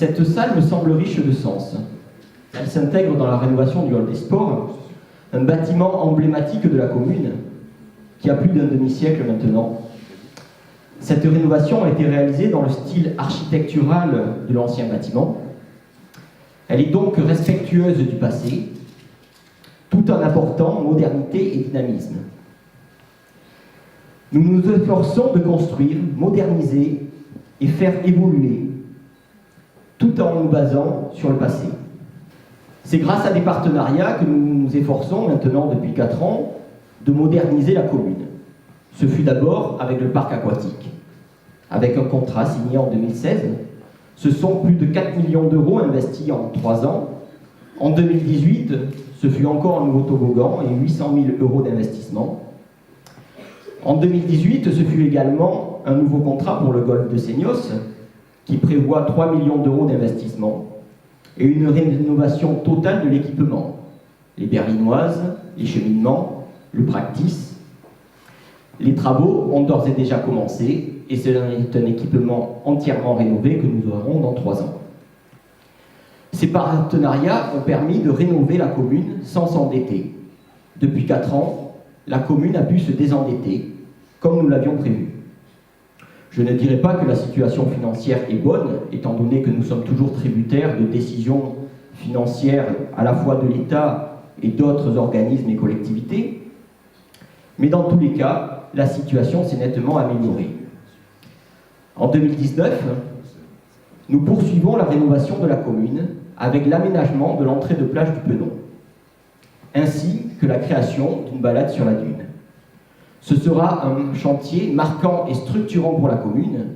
Cette salle me semble riche de sens. Elle s'intègre dans la rénovation du hall des sports, un bâtiment emblématique de la commune, qui a plus d'un demi-siècle maintenant. Cette rénovation a été réalisée dans le style architectural de l'ancien bâtiment. Elle est donc respectueuse du passé, tout en apportant modernité et dynamisme. Nous nous efforçons de construire, moderniser et faire évoluer, tout en nous basant sur le passé. C'est grâce à des partenariats que nous nous efforçons maintenant depuis 4 ans de moderniser la commune. Ce fut d'abord avec le parc aquatique. Avec un contrat signé en 2016, ce sont plus de 4 millions d'euros investis en 3 ans. En 2018, ce fut encore un nouveau toboggan et 800 000 euros d'investissement. En 2018, ce fut également un nouveau contrat pour le golfe de Seignos, qui prévoit 3 millions d'euros d'investissement et une rénovation totale de l'équipement. Les berlinoises, les cheminements, le practice. Les travaux ont d'ores et déjà commencé et c'est un équipement entièrement rénové que nous aurons dans 3 ans. Ces partenariats ont permis de rénover la commune sans s'endetter. Depuis 4 ans, la commune a pu se désendetter, comme nous l'avions prévu. Je ne dirais pas que la situation financière est bonne, étant donné que nous sommes toujours tributaires de décisions financières à la fois de l'État et d'autres organismes et collectivités, mais dans tous les cas, la situation s'est nettement améliorée. En 2019, nous poursuivons la rénovation de la commune avec l'aménagement de l'entrée de plage du Penon, ainsi que la création d'une balade sur la dune. Ce sera un chantier marquant et structurant pour la commune,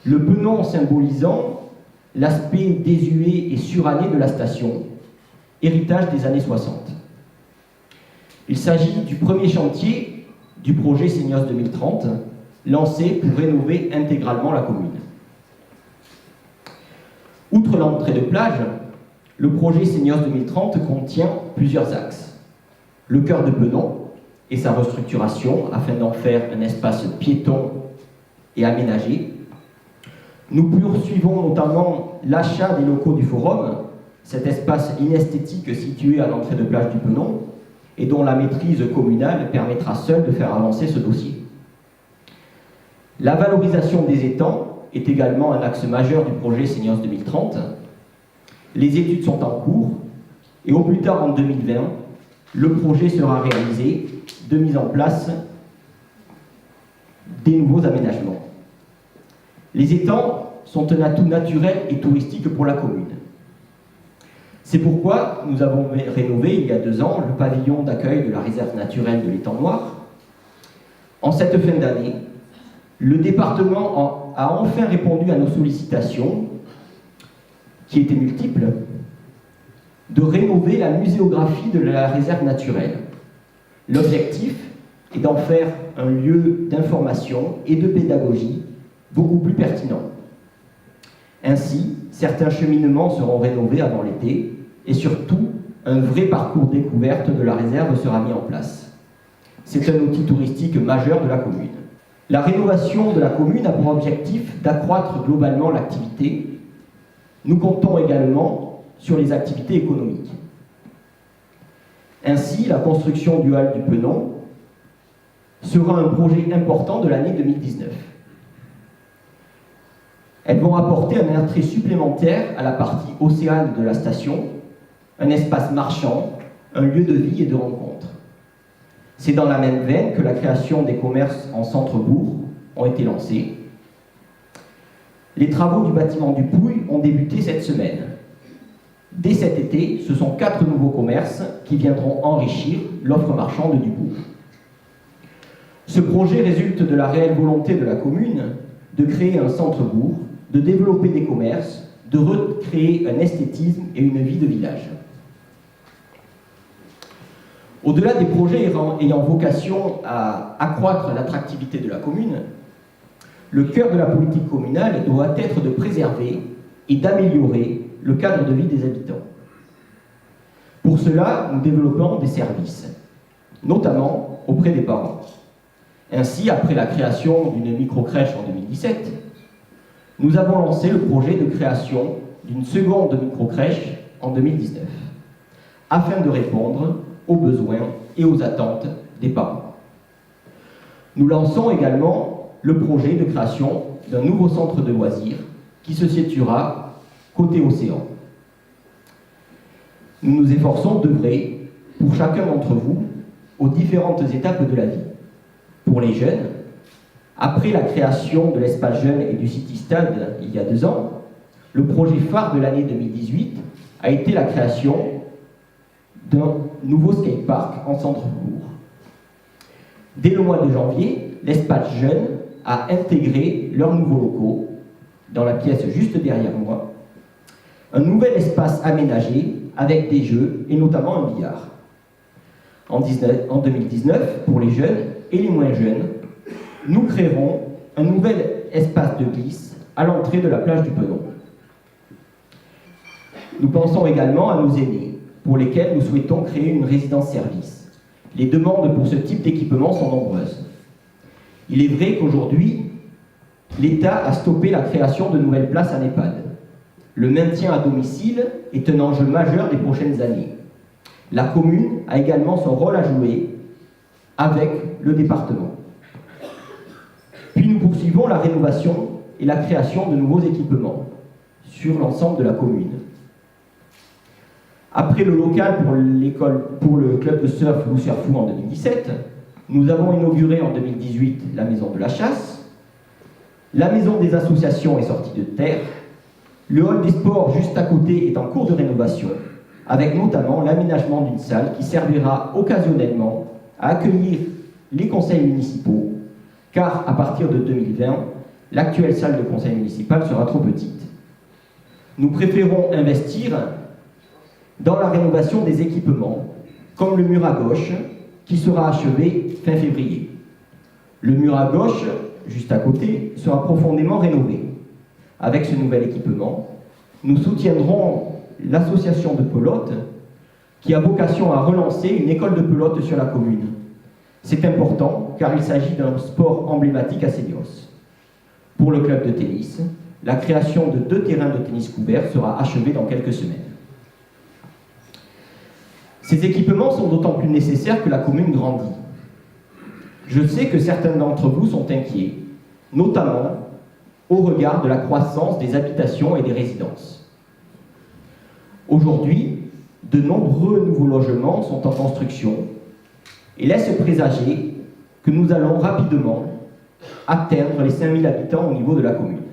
le Penon symbolisant l'aspect désuet et suranné de la station, héritage des années 60. Il s'agit du premier chantier du projet Seignos 2030, lancé pour rénover intégralement la commune. Outre l'entrée de plage, le projet Seignos 2030 contient plusieurs axes. Le cœur de Penon et sa restructuration afin d'en faire un espace piéton et aménagé. Nous poursuivons notamment l'achat des locaux du Forum, cet espace inesthétique situé à l'entrée de plage du Penon et dont la maîtrise communale permettra seule de faire avancer ce dossier. La valorisation des étangs est également un axe majeur du projet Seignos 2030. Les études sont en cours et au plus tard en 2020, le projet sera réalisé de mise en place des nouveaux aménagements. Les étangs sont un atout naturel et touristique pour la commune. C'est pourquoi nous avons rénové il y a 2 ans le pavillon d'accueil de la réserve naturelle de l'étang Noir. En cette fin d'année, le département a enfin répondu à nos sollicitations, qui étaient multiples, de rénover la muséographie de la réserve naturelle. L'objectif est d'en faire un lieu d'information et de pédagogie beaucoup plus pertinent. Ainsi, certains cheminements seront rénovés avant l'été et surtout, un vrai parcours découverte de la réserve sera mis en place. C'est un outil touristique majeur de la commune. La rénovation de la commune a pour objectif d'accroître globalement l'activité. Nous comptons également sur les activités économiques. Ainsi, la construction du hall du Penon sera un projet important de l'année 2019. Elles vont apporter un attrait supplémentaire à la partie océane de la station, un espace marchand, un lieu de vie et de rencontre. C'est dans la même veine que la création des commerces en centre-bourg ont été lancés. Les travaux du bâtiment du Pouille ont débuté cette semaine. Dès cet été, ce sont 4 nouveaux commerces qui viendront enrichir l'offre marchande du bourg. Ce projet résulte de la réelle volonté de la commune de créer un centre-bourg, de développer des commerces, de recréer un esthétisme et une vie de village. Au-delà des projets ayant vocation à accroître l'attractivité de la commune, le cœur de la politique communale doit être de préserver et d'améliorer le cadre de vie des habitants. Pour cela, nous développons des services, notamment auprès des parents. Ainsi, après la création d'une microcrèche en 2017, nous avons lancé le projet de création d'une seconde microcrèche en 2019, afin de répondre aux besoins et aux attentes des parents. Nous lançons également le projet de création d'un nouveau centre de loisirs qui se situera côté océan. Nous nous efforçons d'œuvrer pour chacun d'entre vous aux différentes étapes de la vie. Pour les jeunes, après la création de l'espace jeune et du City Stade il y a 2 ans, le projet phare de l'année 2018 a été la création d'un nouveau skatepark en centre-bourg. Dès le mois de janvier, l'espace jeune a intégré leurs nouveaux locaux, dans la pièce juste derrière moi, un nouvel espace aménagé avec des jeux et notamment un billard. En 2019, pour les jeunes et les moins jeunes, nous créerons un nouvel espace de glisse à l'entrée de la plage du Penon. Nous pensons également à nos aînés, pour lesquels nous souhaitons créer une résidence-service. Les demandes pour ce type d'équipement sont nombreuses. Il est vrai qu'aujourd'hui, l'État a stoppé la création de nouvelles places en EHPAD. Le maintien à domicile est un enjeu majeur des prochaines années. La commune a également son rôle à jouer avec le département. Puis nous poursuivons la rénovation et la création de nouveaux équipements sur l'ensemble de la commune. Après le local pour le club de surf Lou Surfou en 2017, nous avons inauguré en 2018 la maison de la chasse, la maison des associations est sortie de terre, le hall des sports juste à côté est en cours de rénovation, avec notamment l'aménagement d'une salle qui servira occasionnellement à accueillir les conseils municipaux, car à partir de 2020, l'actuelle salle de conseil municipal sera trop petite. Nous préférons investir dans la rénovation des équipements, comme le mur à gauche, qui sera achevé fin février. Le mur à gauche, juste à côté, sera profondément rénové. Avec ce nouvel équipement, nous soutiendrons l'association de pelote qui a vocation à relancer une école de pelote sur la commune. C'est important car il s'agit d'un sport emblématique à Sénios. Pour le club de tennis, la création de 2 terrains de tennis couverts sera achevée dans quelques semaines. Ces équipements sont d'autant plus nécessaires que la commune grandit. Je sais que certains d'entre vous sont inquiets, notamment au regard de la croissance des habitations et des résidences. Aujourd'hui, de nombreux nouveaux logements sont en construction et laissent présager que nous allons rapidement atteindre les 5000 habitants au niveau de la commune.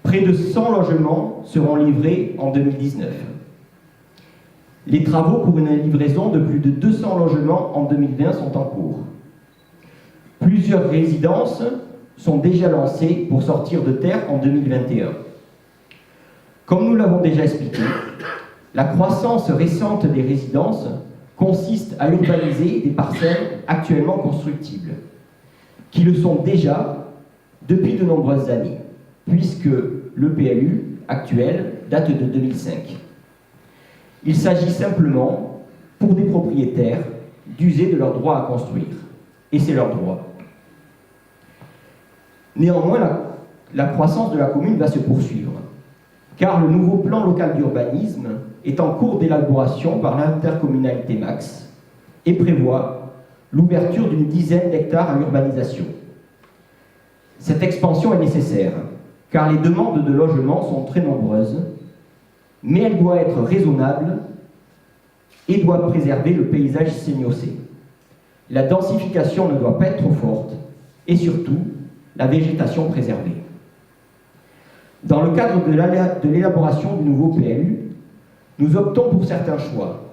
Près de 100 logements seront livrés en 2019. Les travaux pour une livraison de plus de 200 logements en 2020 sont en cours. Plusieurs résidences sont déjà lancées pour sortir de terre en 2021. Comme nous l'avons déjà expliqué, la croissance récente des résidences consiste à urbaniser des parcelles actuellement constructibles, qui le sont déjà depuis de nombreuses années, puisque le PLU actuel date de 2005. Il s'agit simplement, pour des propriétaires, d'user de leur droit à construire. Et c'est leur droit. Néanmoins, la croissance de la commune va se poursuivre, car le nouveau plan local d'urbanisme est en cours d'élaboration par l'intercommunalité Max et prévoit l'ouverture d'une dizaine d'hectares à l'urbanisation. Cette expansion est nécessaire, car les demandes de logement sont très nombreuses, mais elle doit être raisonnable et doit préserver le paysage séniocé. La densification ne doit pas être trop forte et surtout la végétation préservée. Dans le cadre de l'élaboration du nouveau PLU, nous optons pour certains choix.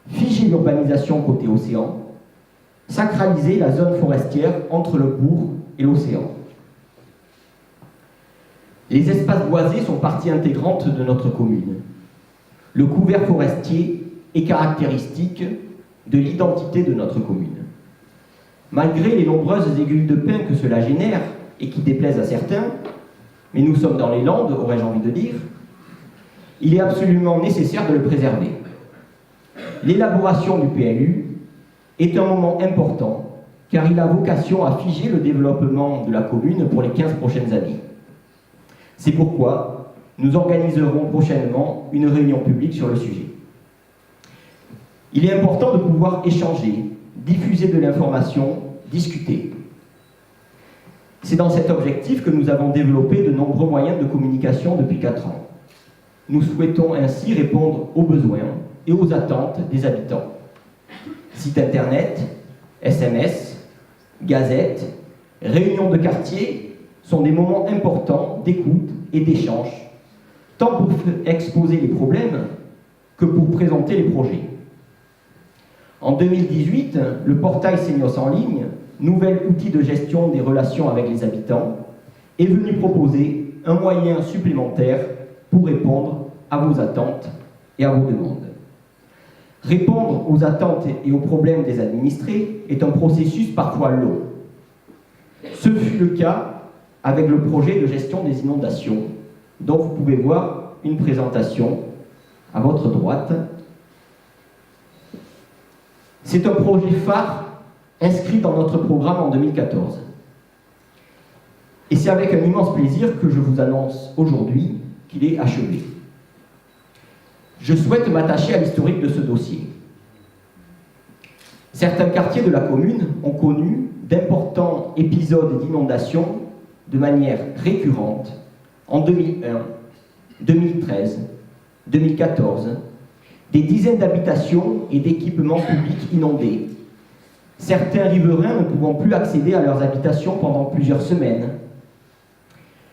Figer l'urbanisation côté océan, sacraliser la zone forestière entre le bourg et l'océan. Les espaces boisés sont partie intégrante de notre commune. Le couvert forestier est caractéristique de l'identité de notre commune. Malgré les nombreuses aiguilles de pin que cela génère et qui déplaisent à certains, mais nous sommes dans les Landes, aurais-je envie de dire, il est absolument nécessaire de le préserver. L'élaboration du PLU est un moment important car il a vocation à figer le développement de la commune pour les 15 prochaines années. C'est pourquoi nous organiserons prochainement une réunion publique sur le sujet. Il est important de pouvoir échanger, diffuser de l'information, discuter. C'est dans cet objectif que nous avons développé de nombreux moyens de communication depuis 4 ans. Nous souhaitons ainsi répondre aux besoins et aux attentes des habitants. Site internet, SMS, gazette, réunions de quartier sont des moments importants d'écoute et d'échange, tant pour exposer les problèmes que pour présenter les projets. En 2018, le portail Seignos en ligne, nouvel outil de gestion des relations avec les habitants, est venu proposer un moyen supplémentaire pour répondre à vos attentes et à vos demandes. Répondre aux attentes et aux problèmes des administrés est un processus parfois long. Ce fut le cas avec le projet de gestion des inondations, dont vous pouvez voir une présentation à votre droite. C'est un projet phare inscrit dans notre programme en 2014. Et c'est avec un immense plaisir que je vous annonce aujourd'hui qu'il est achevé. Je souhaite m'attacher à l'historique de ce dossier. Certains quartiers de la commune ont connu d'importants épisodes d'inondation de manière récurrente en 2001, 2013, 2014, des dizaines d'habitations et d'équipements publics inondés. Certains riverains ne pouvant plus accéder à leurs habitations pendant plusieurs semaines.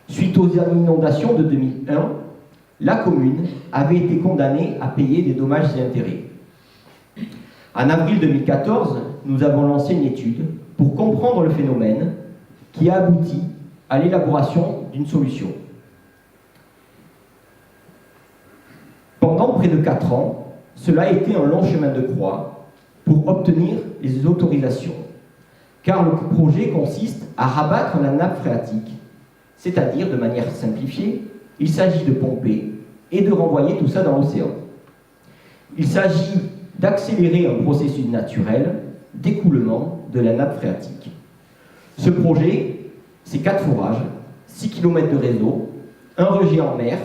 Suite aux inondations de 2001, la commune avait été condamnée à payer des dommages et intérêts. En avril 2014, nous avons lancé une étude pour comprendre le phénomène qui a abouti à l'élaboration d'une solution. Pendant près de 4 ans, cela a été un long chemin de croix pour obtenir les autorisations, car le projet consiste à rabattre la nappe phréatique, c'est-à-dire de manière simplifiée, il s'agit de pomper et de renvoyer tout ça dans l'océan. Il s'agit d'accélérer un processus naturel d'écoulement de la nappe phréatique. Ce projet, c'est 4 forages, 6 km de réseau, un rejet en mer,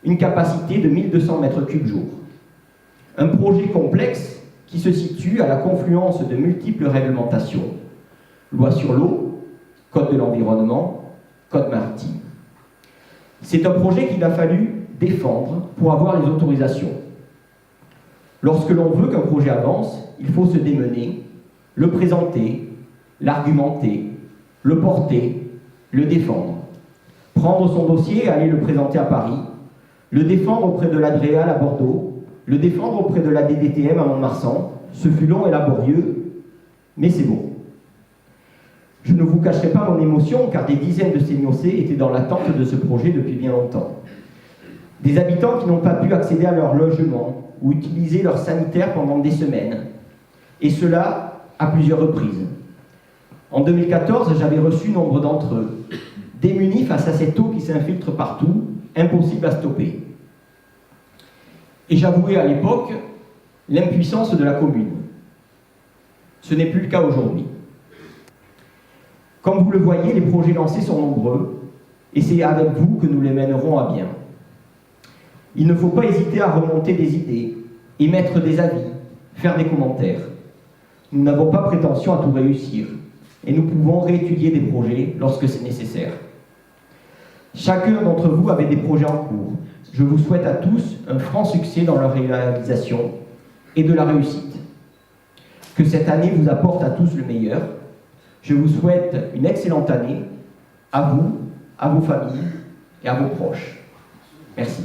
une capacité de 1200 m3 jour. Un projet complexe qui se situe à la confluence de multiples réglementations. Loi sur l'eau, Code de l'environnement, Code maritime. C'est un projet qu'il a fallu défendre pour avoir les autorisations. Lorsque l'on veut qu'un projet avance, il faut se démener, le présenter, l'argumenter, le porter, le défendre. Prendre son dossier et aller le présenter à Paris, le défendre auprès de l'Adréal à Bordeaux, le défendre auprès de la DDTM à Mont-de-Marsan. Ce fut long et laborieux, mais c'est bon. Je ne vous cacherai pas mon émotion, car des dizaines de Seignossais étaient dans l'attente de ce projet depuis bien longtemps. Des habitants qui n'ont pas pu accéder à leur logement ou utiliser leur sanitaire pendant des semaines, et cela à plusieurs reprises. En 2014, j'avais reçu nombre d'entre eux, démunis face à cette eau qui s'infiltre partout, impossible à stopper. Et j'avouais à l'époque l'impuissance de la commune. Ce n'est plus le cas aujourd'hui. Comme vous le voyez, les projets lancés sont nombreux, et c'est avec vous que nous les mènerons à bien. Il ne faut pas hésiter à remonter des idées, émettre des avis, faire des commentaires. Nous n'avons pas prétention à tout réussir, et nous pouvons réétudier des projets lorsque c'est nécessaire. Chacun d'entre vous avait des projets en cours. Je vous souhaite à tous un franc succès dans leur réalisation et de la réussite. Que cette année vous apporte à tous le meilleur. Je vous souhaite une excellente année, à vous, à vos familles et à vos proches. Merci.